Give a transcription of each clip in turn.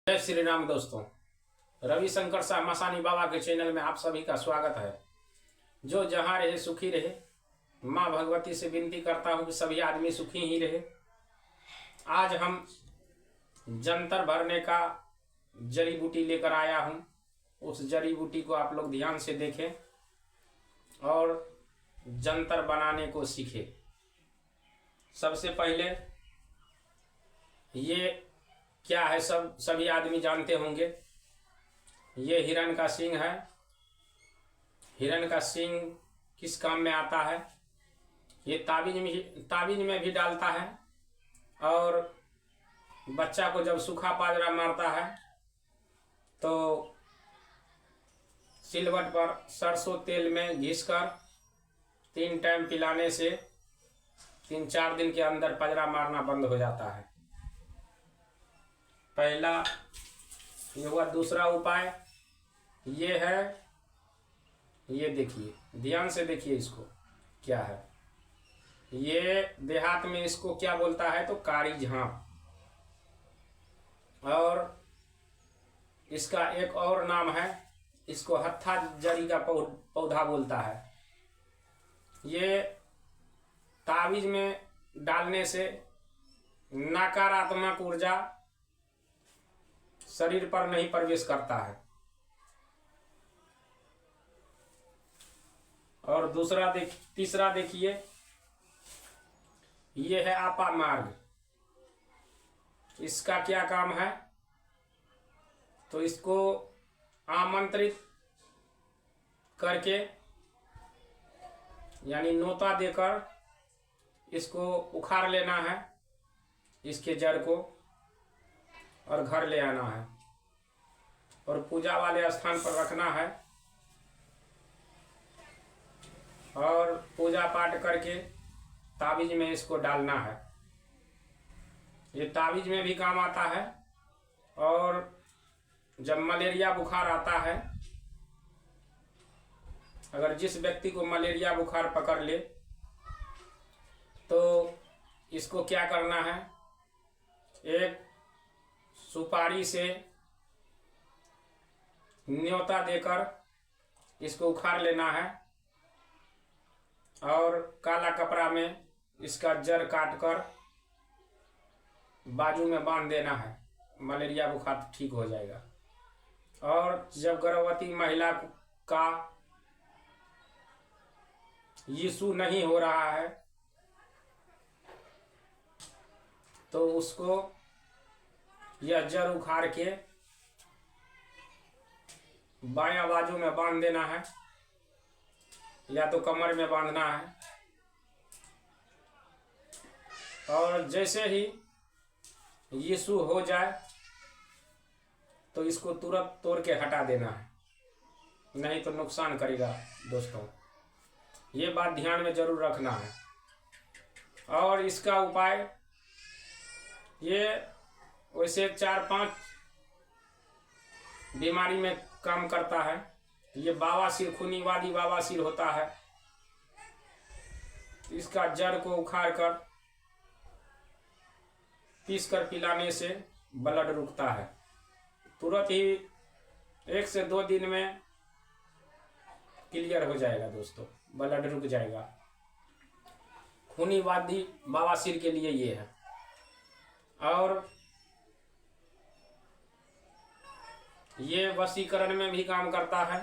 जय श्री राम दोस्तों। रविशंकर शाह मसानी बाबा के चैनल में आप सभी का स्वागत है। जो जहाँ रहे सुखी रहे। माँ भगवती से विनती करता हूँ कि सभी आदमी सुखी ही रहे। आज हम जंतर भरने का जड़ी बूटी लेकर आया हूँ। उस जड़ी बूटी को आप लोग ध्यान से देखें और जंतर बनाने को सीखें। सबसे पहले ये क्या है, सभी आदमी जानते होंगे। ये हिरण का सींग है। हिरण का सींग किस काम में आता है? ये ताबीज में भी डालता है। और बच्चा को जब सूखा पाजरा मारता है तो सिलवट पर सरसों तेल में घिसकर 3 टाइम पिलाने से 3-4 दिन के अंदर पाजरा मारना बंद हो जाता है। पहला ये हुआ। दूसरा उपाय ये है, ये देखिए, ध्यान से देखिए इसको क्या है। ये देहात में इसको क्या बोलता है तो कारी झांप। और इसका एक और नाम है, इसको हत्था जड़ी का पौधा बोलता है। ये ताबीज में डालने से नकारात्मक ऊर्जा शरीर पर नहीं प्रवेश करता है। और तीसरा देखिए, ये है आपा मार्ग। इसका क्या काम है तो इसको आमंत्रित करके यानी नोता देकर इसको उखाड़ लेना है, इसके जड़ को, और घर ले आना है और पूजा वाले स्थान पर रखना है। और पूजा पाठ करके ताबीज में इसको डालना है। ये ताबीज में भी काम आता है। और जब मलेरिया बुखार आता है, अगर जिस व्यक्ति को मलेरिया बुखार पकड़ ले तो इसको क्या करना है, एक सुपारी से न्योता देकर इसको उखाड़ लेना है और काला कपड़ा में इसका जड़ काटकर बाजू में बांध देना है। मलेरिया बुखार ठीक हो जाएगा। और जब गर्भवती महिला का यीशु नहीं हो रहा है तो उसको यह जड़ उखाड़ के बायां बाजू में बांध देना है या तो कमर में बांधना है। और जैसे ही यीशु हो जाए तो इसको तुरंत तोड़ के हटा देना है, नहीं तो नुकसान करेगा दोस्तों। ये बात ध्यान में जरूर रखना है। और इसका उपाय ये वैसे 4-5 बीमारी में काम करता है। ये बवासीर, खूनीवादी बवासीर होता है। इसका जड़ को उखाड़ कर पीस कर पिलाने से ब्लड रुकता है। तुरंत ही 1 से 2 दिन में क्लियर हो जाएगा दोस्तों, ब्लड रुक जाएगा। खूनीवादी बवासीर के लिए ये है। और ये वशीकरण में भी काम करता है।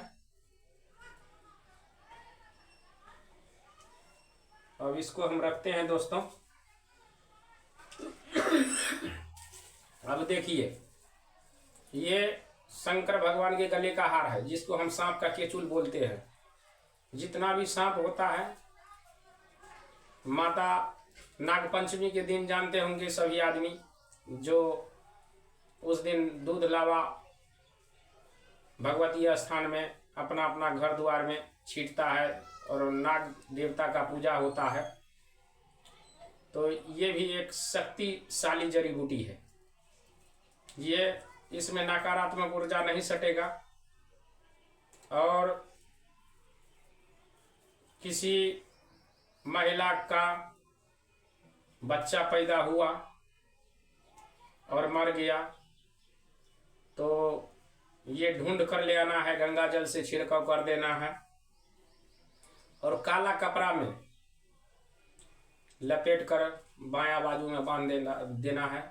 अब इसको हम रखते हैं दोस्तों। अब देखिए, ये शंकर भगवान के गले का हार है, जिसको हम सांप का केचुल बोलते हैं। जितना भी सांप होता है, माता नागपंचमी के दिन जानते होंगे सभी आदमी, जो उस दिन दूध लावा भगवती स्थान में अपना अपना घर द्वार में छींटता है और नाग देवता का पूजा होता है। तो ये भी एक शक्तिशाली जड़ी बूटी है। ये इसमें नकारात्मक ऊर्जा नहीं सटेगा। और किसी महिला का बच्चा पैदा हुआ और मर गया तो ये ढूंढ कर ले आना है, गंगा जल से छिड़काव कर देना है और काला कपड़ा में लपेट कर बायां बाजू में बांध देना है,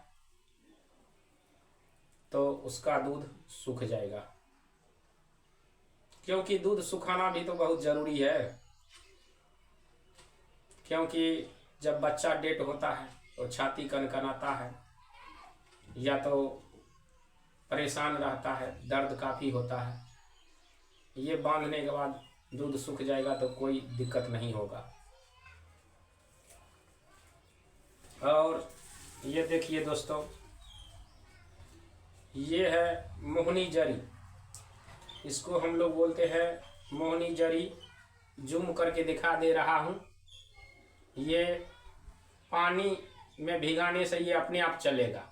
तो उसका दूध सूख जाएगा। क्योंकि दूध सुखाना भी तो बहुत जरूरी है, क्योंकि जब बच्चा डेट होता है तो छाती कनकनाता है या तो परेशान रहता है, दर्द काफ़ी होता है। ये बांधने के बाद दूध सूख जाएगा तो कोई दिक्कत नहीं होगा। और ये देखिए दोस्तों, ये है मोहनी जरी, इसको हम लोग बोलते हैं मोहनी जरी। जूम करके दिखा दे रहा हूँ। ये पानी में भिगाने से ये अपने आप चलेगा।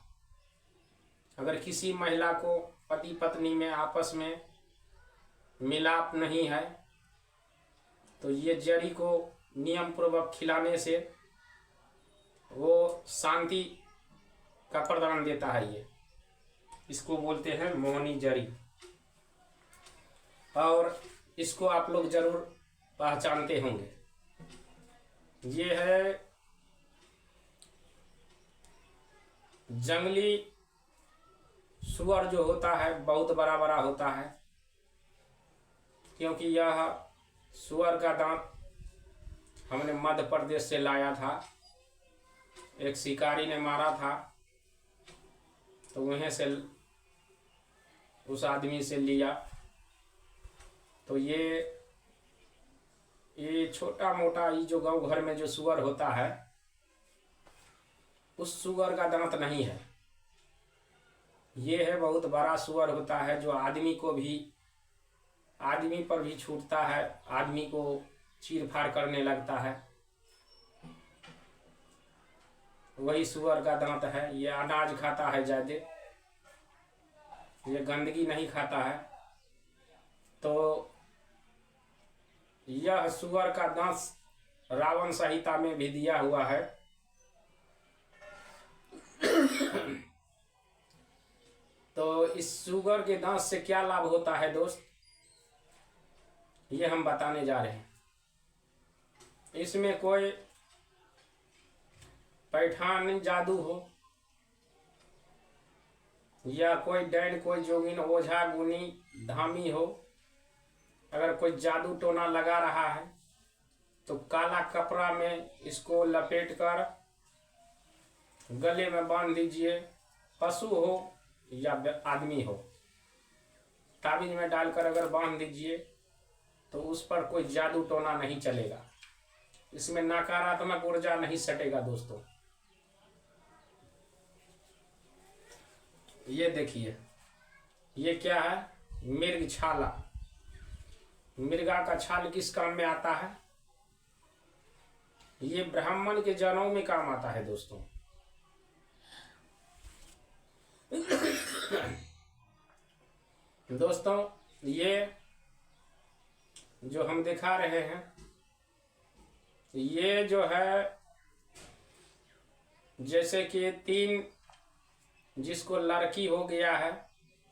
अगर किसी महिला को पति पत्नी में आपस में मिलाप नहीं है तो ये जड़ी को नियम पूर्वक खिलाने से वो शांति का प्रदान देता है। ये इसको बोलते हैं मोहनी जड़ी, और इसको आप लोग जरूर पहचानते होंगे। ये है जंगली सुअर जो होता है, बहुत बड़ा बड़ा होता है, क्योंकि यह सुअर का दांत हमने मध्य प्रदेश से लाया था। एक शिकारी ने मारा था तो वहीं से उस आदमी से लिया। तो ये छोटा मोटा ये जो गांव घर में जो सुअर होता है, उस सुअर का दांत नहीं है। ये है बहुत बड़ा सुअर होता है, जो आदमी पर भी छूटता है, आदमी को चीर फाड़ करने लगता है। वही सुअर का दांत है। ये अनाज खाता है ज्यादा, ये गंदगी नहीं खाता है। तो यह सुअर का दांत रावण संहिता में भी दिया हुआ है। तो इस सुअर के दांत से क्या लाभ होता है दोस्त, ये हम बताने जा रहे हैं। इसमें कोई पैठानी जादू हो या कोई डैन, कोई जोगिन, ओझा गुनी धामी हो, अगर कोई जादू टोना लगा रहा है तो काला कपड़ा में इसको लपेट कर गले में बांध दीजिए। पशु हो या आदमी हो, ताबीज में डालकर अगर बांध दीजिए तो उस पर कोई जादू टोना नहीं चलेगा। इसमें नकारात्मक ऊर्जा नहीं सटेगा दोस्तों। ये देखिए, ये क्या है, मिर्ग छाला। मिर्गा का छाल किस काम में आता है, ये ब्राह्मण के जनेऊ में काम आता है दोस्तों। दोस्तों, ये जो हम दिखा रहे हैं, ये जो है जैसे कि 3 जिसको लड़की हो गया है,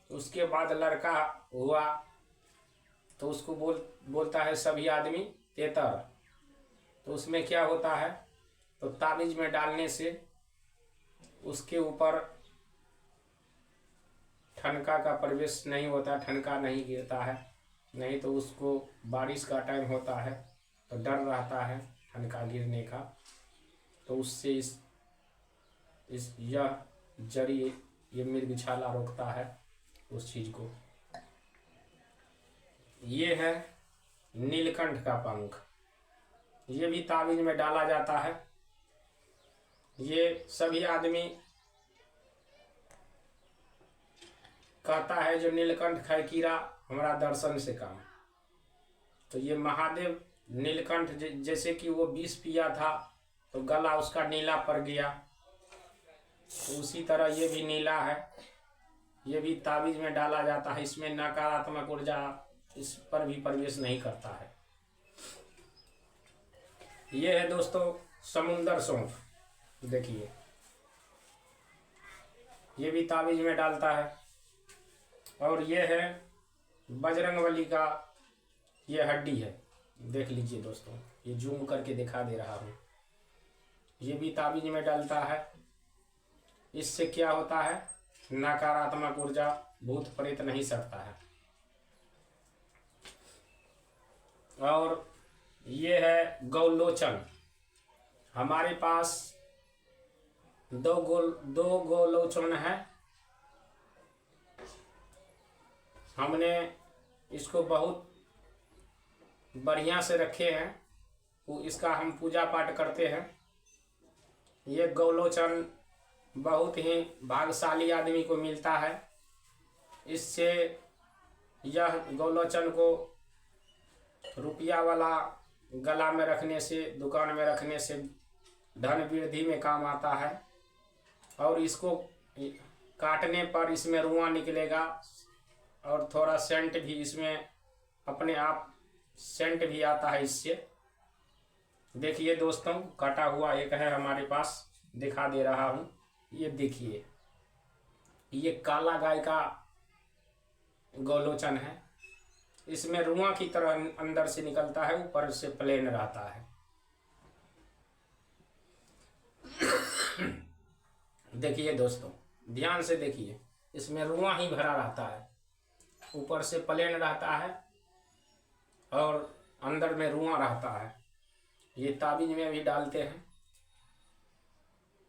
उसके बाद लड़का हुआ तो उसको बोलता है सभी आदमी तेतर। तो उसमें क्या होता है, तो ताबीज में डालने से उसके ऊपर ठनका का प्रवेश नहीं होता, ठनका नहीं गिरता है। नहीं तो उसको बारिश का टाइम होता है तो डर रहता है ठनका गिरने का। तो उससे यह जड़ी, ये मृगछाला रोकता है उस चीज को। ये है नीलकंठ का पंख, ये भी ताबीज में डाला जाता है। ये सभी आदमी कहता है जो नीलकंठ खाए कीड़ा हमारा दर्शन से काम। तो ये महादेव नीलकंठ जैसे कि वो विष पिया था तो गला उसका नीला पड़ गया, तो उसी तरह ये भी नीला है। ये भी ताबीज में डाला जाता है। इसमें नकारात्मक ऊर्जा इस पर भी प्रवेश नहीं करता है। ये है दोस्तों समुंदर सौंफ, देखिए ये भी ताबीज में डालता है। और ये है बजरंगबली का, ये हड्डी है, देख लीजिए दोस्तों, ये जूम करके दिखा दे रहा हूँ। ये भी ताबीज में डलता है। इससे क्या होता है, नकारात्मक ऊर्जा भूत प्रेत नहीं सकता है। और ये है गौलोचन। हमारे पास दो गोलोचन है। हमने इसको बहुत बढ़िया से रखे हैं, इसका हम पूजा पाठ करते हैं। ये गौलोचन बहुत ही भाग्यशाली आदमी को मिलता है। इससे यह गौलोचन को रुपया वाला गला में रखने से, दुकान में रखने से धन वृद्धि में काम आता है। और इसको काटने पर इसमें रुआं निकलेगा और थोड़ा सेंट भी इसमें अपने आप सेंट भी आता है इससे। देखिए दोस्तों, कटा हुआ एक है हमारे पास, दिखा दे रहा हूँ। ये देखिए, ये काला गाय का गौलोचन है। इसमें रुआं की तरह अंदर से निकलता है, ऊपर से प्लेन रहता है। देखिए दोस्तों, ध्यान से देखिए, इसमें रुआं ही भरा रहता है, ऊपर से प्लेन रहता है और अंदर में रुआं रहता है। ये ताबीज में भी डालते हैं,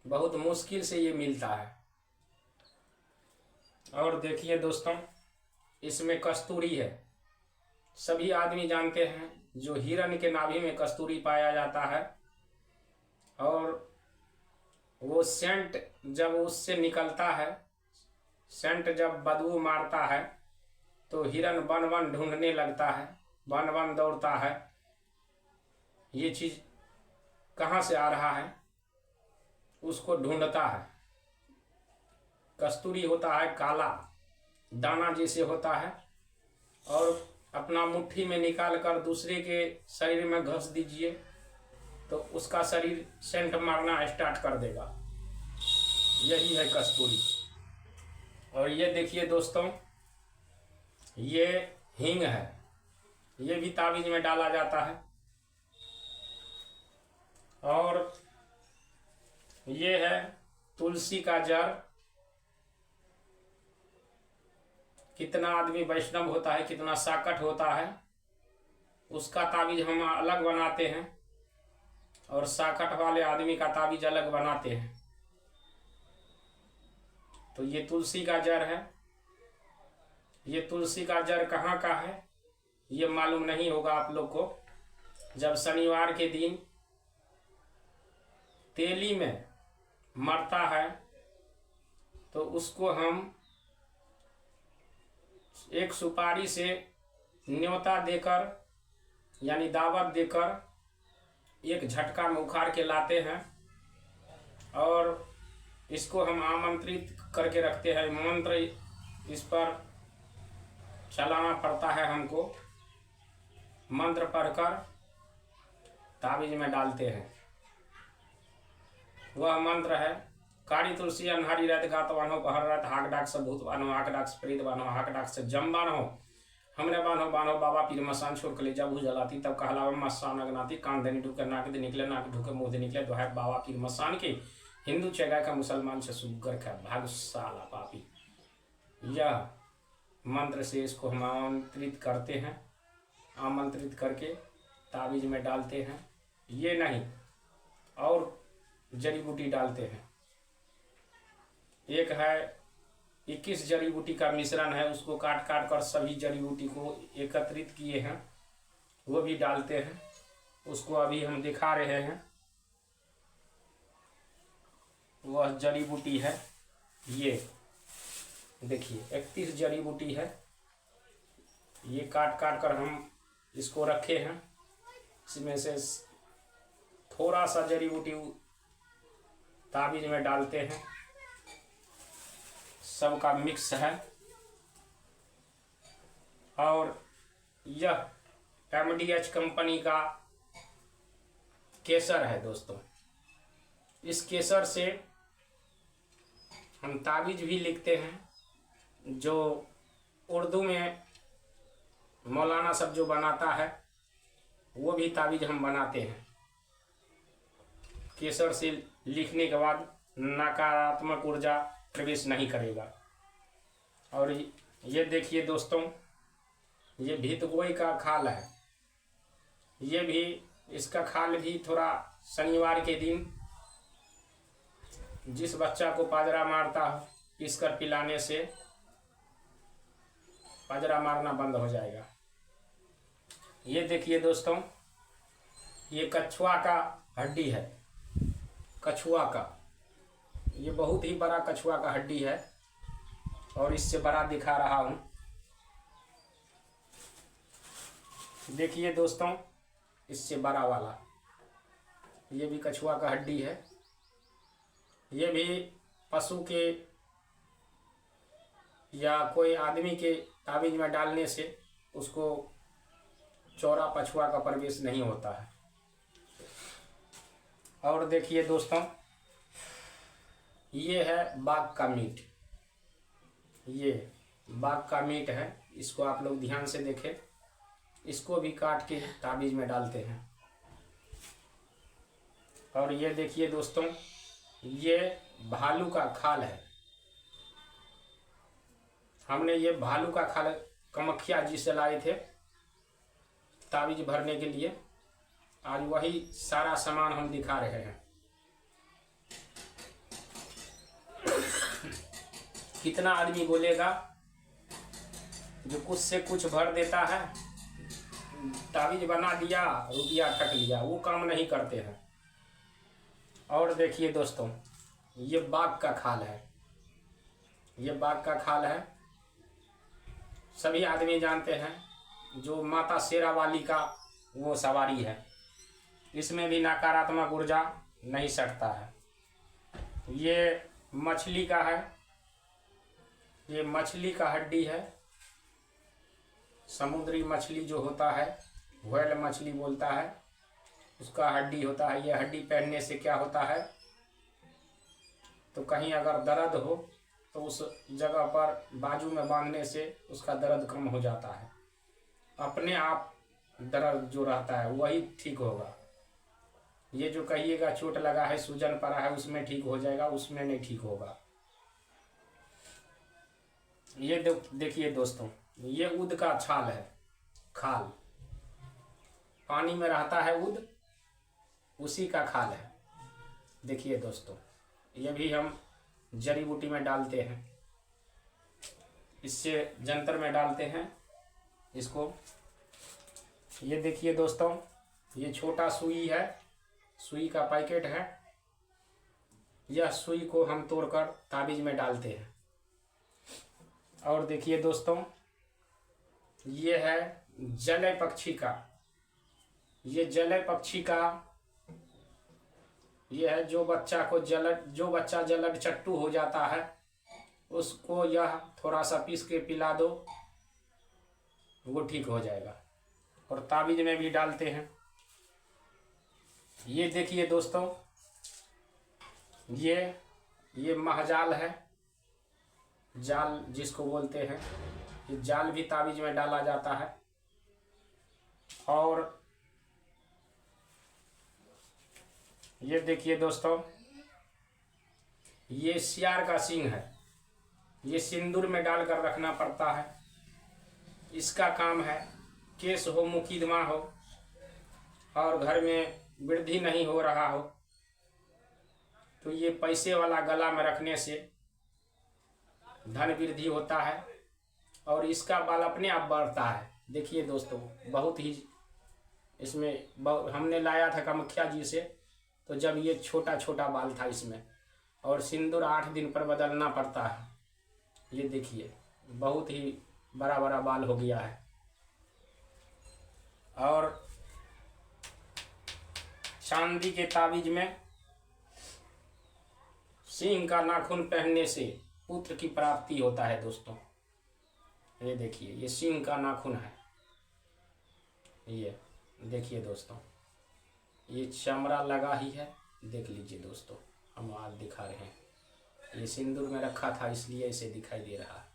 बहुत मुश्किल से ये मिलता है। और देखिए दोस्तों, इसमें कस्तूरी है। सभी आदमी जानते हैं जो हिरण के नाभि में कस्तूरी पाया जाता है, और वो सेंट जब उससे निकलता है, सेंट जब बदबू मारता है तो हिरण वन वन ढूंढने लगता है, वन वन दौड़ता है। ये चीज कहाँ से आ रहा है, उसको ढूंढता है। कस्तूरी होता है काला, दाना जैसे होता है, और अपना मुट्ठी में निकाल कर दूसरे के शरीर में घस दीजिए तो उसका शरीर सेंट मारना स्टार्ट कर देगा। यही है कस्तूरी। और ये देखिए दोस्तों, ये हींग है, ये भी ताबीज में डाला जाता है। और ये है तुलसी का जड़। कितना आदमी वैष्णव होता है, कितना साकट होता है, उसका ताबीज हम अलग बनाते हैं और साकट वाले आदमी का ताबीज अलग बनाते हैं। तो ये तुलसी का जड़ है। ये तुलसी का जड़ कहाँ का है ये मालूम नहीं होगा आप लोग को। जब शनिवार के दिन तेली में मरता है तो उसको हम एक सुपारी से न्योता देकर, यानी दावत देकर, एक झटका में उखाड़ के लाते हैं और इसको हम आमंत्रित करके रखते हैं। मंत्र इस पर चलाना पड़ता है हमको। मंत्र पढ़कर ताबीज में डालते हैं। वह मंत्र है, कारी तुलसी अन्हारी रहत गात बान्हो पहर रहत हाक डाक से भूत बान्हो हाक डाक से प्रेत बान्हो हाक डाक से जम बान्हो हमने बान्हो बान्हो बाबा पीर मसान छोड़ कलेजा भू जलाती तब कहलावे मसान अगनाती कान धनी ढूके नाक दे निकले नाक ढूके मुँह दे निकले दोहाय बाबा पीर मसान के हिंदू चेगा का मुसलमान से सुगर का भाग साला पापी। यह मंत्र से इसको हम आमंत्रित करते हैं, आमंत्रित करके ताबीज में डालते हैं। ये नहीं और जड़ी बूटी डालते हैं। एक है 21 जड़ी बूटी का मिश्रण है, उसको काट काट कर सभी जड़ी बूटी को एकत्रित किए हैं, वो भी डालते हैं। उसको अभी हम दिखा रहे हैं। वह जड़ी बूटी है, ये देखिए 31 जड़ी बूटी है। ये काट काट कर हम इसको रखे हैं। इसमें से थोड़ा सा जड़ी बूटी ताबीज में डालते हैं। सबका मिक्स है। और यह MDH कंपनी का केसर है दोस्तों। इस केसर से हम ताबीज भी लिखते हैं। जो उर्दू में मौलाना सब जो बनाता है वो भी ताबीज हम बनाते हैं। केसर से लिखने के बाद नकारात्मक ऊर्जा प्रवेश नहीं करेगा। और ये देखिए दोस्तों, ये भितगोई का खाल है। ये भी, इसका खाल भी थोड़ा शनिवार के दिन जिस बच्चा को पाजरा मारता हो पीस कर पिलाने से पाजरा मारना बंद हो जाएगा। ये देखिए दोस्तों, ये कछुआ का हड्डी है। कछुआ का, ये बहुत ही बड़ा कछुआ का हड्डी है और इससे बड़ा दिखा रहा हूँ। देखिए दोस्तों, इससे बड़ा वाला ये भी कछुआ का हड्डी है। ये भी पशु के या कोई आदमी के ताबीज में डालने से उसको चौरा पछुआ का प्रवेश नहीं होता है। और देखिए दोस्तों, ये है बाघ का मीट। ये बाघ का मीट है, इसको आप लोग ध्यान से देखें। इसको भी काट के ताबीज में डालते हैं। और ये देखिए दोस्तों, ये भालू का खाल है। हमने ये भालू का खाल कामाख्या जी से लाए थे ताबीज भरने के लिए। आज वही सारा सामान हम दिखा रहे हैं। कितना आदमी बोलेगा जो कुछ से कुछ भर देता है, ताबीज बना दिया, रुपया ठक लिया, वो काम नहीं करते हैं। और देखिए दोस्तों, ये बाघ का खाल है। ये बाघ का खाल है, सभी आदमी जानते हैं। जो माता शेरा वाली का वो सवारी है, इसमें भी नकारात्मक ऊर्जा नहीं सटता है। ये मछली का है। ये मछली का हड्डी है। समुद्री मछली जो होता है, व्हेल मछली बोलता है, उसका हड्डी होता है। ये हड्डी पहनने से क्या होता है, तो कहीं अगर दर्द हो तो उस जगह पर बाजू में बांधने से उसका दर्द कम हो जाता है। अपने आप दर्द जो रहता है वही ठीक होगा। ये जो कहिएगा चोट लगा है, सूजन पड़ा है, उसमें ठीक हो जाएगा, उसमें नहीं ठीक होगा। ये देखिए दोस्तों, ये ऊद का छाल है, खाल। पानी में रहता है ऊद, उसी का खाल है। देखिए दोस्तों, ये भी हम जड़ी बूटी में डालते हैं। इससे जंतर में डालते हैं इसको। ये देखिए दोस्तों, ये छोटा सुई है, सुई का पैकेट है। यह सुई को हम तोड़कर ताबीज में डालते हैं। और देखिए दोस्तों, ये है जलय पक्षी का। ये जलय पक्षी का ये है, जो बच्चा जलद चट्टू हो जाता है उसको यह थोड़ा सा पीस के पिला दो, वो ठीक हो जाएगा। और ताबीज में भी डालते हैं। ये देखिए दोस्तों, ये महजाल है, जाल जिसको बोलते हैं। ये जाल भी ताबीज में डाला जाता है। और ये देखिए दोस्तों, ये सियार का सींग है। ये सिंदूर में डालकर रखना पड़ता है। इसका काम है, केस हो, मुकदमा हो और घर में वृद्धि नहीं हो रहा हो तो ये पैसे वाला गला में रखने से धन वृद्धि होता है और इसका बाल अपने आप बढ़ता है। देखिए दोस्तों, बहुत ही इसमें हमने लाया था कामाख्या जी से, तो जब ये छोटा छोटा बाल था इसमें, और सिंदूर 8 दिन पर बदलना पड़ता है। ये देखिए, बहुत ही बड़ा बड़ा बाल हो गया है। और चांदी के ताबीज में सिंह का नाखून पहनने से पुत्र की प्राप्ति होता है दोस्तों। ये देखिए, ये सिंह का नाखून है। ये देखिए दोस्तों, ये चमड़ा लगा ही है। देख लीजिए दोस्तों, हम आज दिखा रहे हैं। ये सिंदूर में रखा था इसलिए इसे दिखाई दे रहा है।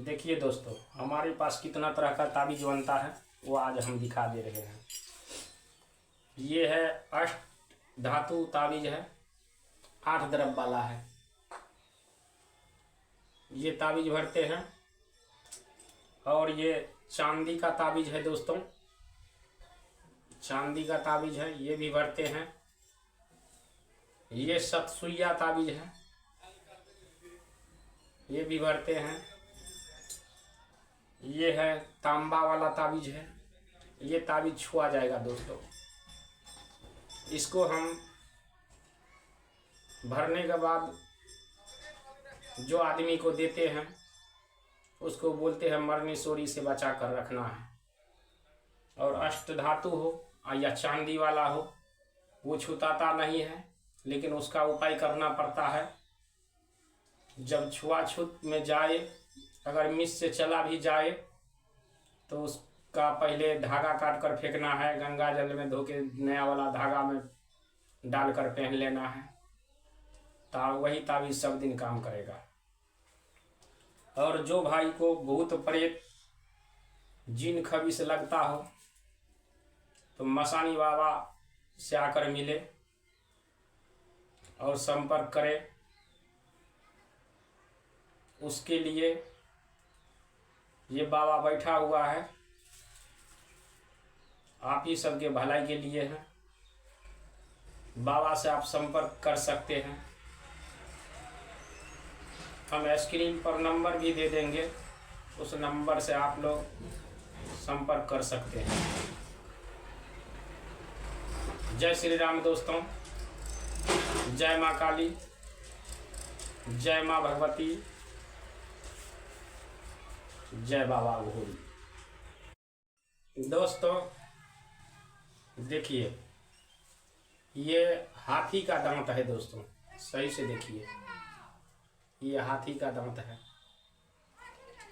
देखिए दोस्तों, हमारे पास कितना तरह का ताबीज बनता है वो आज हम दिखा दे रहे हैं। ये है अष्ट धातु ताबीज है, 8 द्रव वाला है। ये ताबीज भरते हैं। और ये चांदी का ताबीज है दोस्तों, चांदी का ताबीज है, ये भी भरते हैं। ये सतसुइया ताबीज है, ये भी भरते हैं। ये है तांबा वाला ताबीज है, ये ताबीज छुआ जाएगा दोस्तों। इसको हम भरने के बाद जो आदमी को देते हैं उसको बोलते हैं मरनी सोरी से बचा कर रखना है। और अष्ट धातु हो या चांदी वाला हो, वो छुताता नहीं है, लेकिन उसका उपाय करना पड़ता है। जब छुआछूत में जाए, अगर मिस से चला भी जाए तो उसका पहले धागा काट कर फेंकना है, गंगा जल में धो के नया वाला धागा में डालकर पहन लेना है। वही ताबीज सब दिन काम करेगा। और जो भाई को भूत प्रेत जिन खबीस लगता हो तो मसानी बाबा से आकर मिले और संपर्क करे। उसके लिए ये बाबा बैठा हुआ है, आप ही सबके भलाई के लिए है। बाबा से आप संपर्क कर सकते हैं। हम स्क्रीन पर नंबर भी दे देंगे, उस नंबर से आप लोग संपर्क कर सकते हैं। जय श्री राम दोस्तों, जय माँ काली, जय माँ भगवती, जय बाबा घोरी। दोस्तों देखिए, ये हाथी का दांत है दोस्तों, सही से देखिए, ये हाथी का दांत है।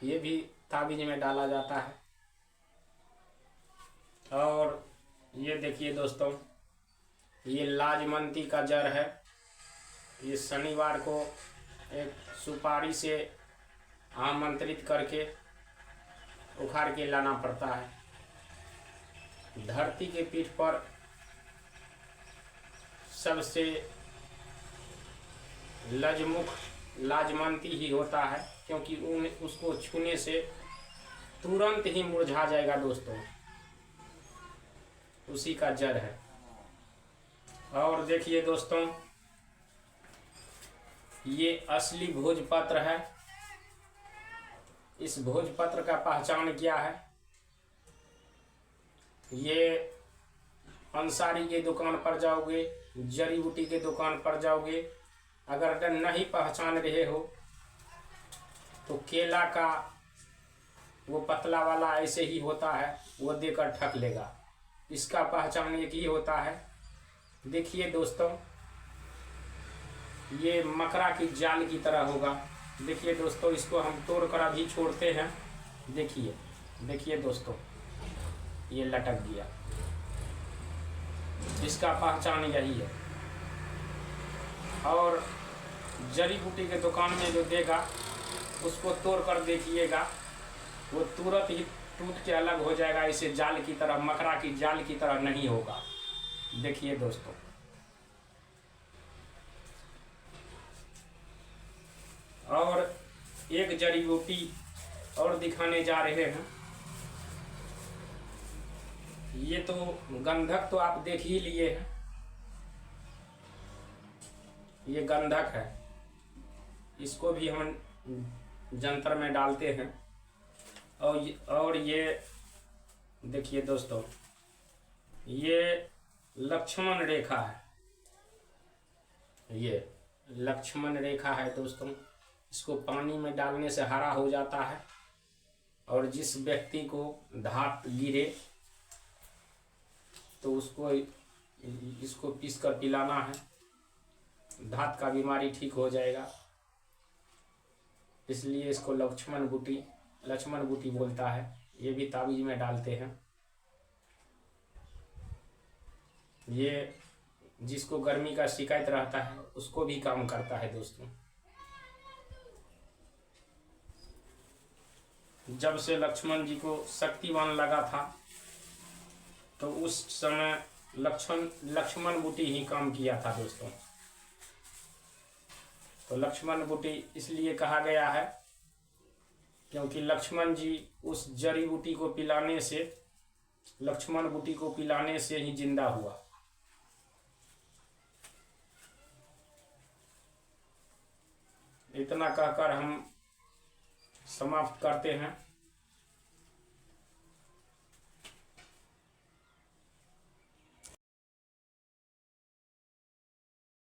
ये भी ताबीज में डाला जाता है। और ये देखिए दोस्तों, ये लाजमंती का जड़ है। ये शनिवार को एक सुपारी से आमंत्रित करके उखाड़ के लाना पड़ता है। धरती के पीठ पर सबसे लजमुख लाजमंती ही होता है, क्योंकि उसको छूने से तुरंत ही मुरझा जाएगा दोस्तों, उसी का जड़ है। और देखिए दोस्तों, ये असली भोजपत्र है। इस भोजपत्र का पहचान क्या है? ये अंसारी के दुकान पर जाओगे, जड़ी बूटी के दुकान पर जाओगे, अगर नहीं पहचान रहे हो तो केला का वो पतला वाला ऐसे ही होता है, वो देकर ठग लेगा। इसका पहचान एक ही होता है। देखिए दोस्तों, ये मकरा की जाल की तरह होगा। देखिए दोस्तों, इसको हम तोड़कर अभी छोड़ते हैं। देखिए देखिए दोस्तों, ये लटक गया। इसका पहचान यही है। और जड़ी बूटी के दुकान में जो देगा उसको तोड़ कर देखिएगा, वो तुरंत ही टूट के अलग हो जाएगा। इसे जाल की तरह, मकरा की जाल की तरह नहीं होगा। देखिए दोस्तों, और एक जड़ी बूटी और दिखाने जा रहे हैं। ये तो गंधक तो आप देख ही लिए हैं, ये गंधक है। इसको भी हम जंतर में डालते हैं। और ये देखिए दोस्तों, ये लक्ष्मण रेखा है। ये लक्ष्मण रेखा है दोस्तों। इसको पानी में डालने से हरा हो जाता है। और जिस व्यक्ति को धात गिरे तो उसको इसको पीस कर पिलाना है, धात का बीमारी ठीक हो जाएगा। इसलिए इसको लक्ष्मण बूटी बोलता है। ये भी ताबीज में डालते हैं। ये जिसको गर्मी का शिकायत रहता है उसको भी काम करता है दोस्तों। जब से लक्ष्मण जी को शक्तिवान लगा था तो उस समय लक्ष्मण बूटी ही काम किया था दोस्तों। तो लक्ष्मण बूटी इसलिए कहा गया है क्योंकि लक्ष्मण जी उस जड़ी बूटी को पिलाने से, लक्ष्मण बूटी को पिलाने से ही जिंदा हुआ। इतना कहकर हम समाप्त करते हैं।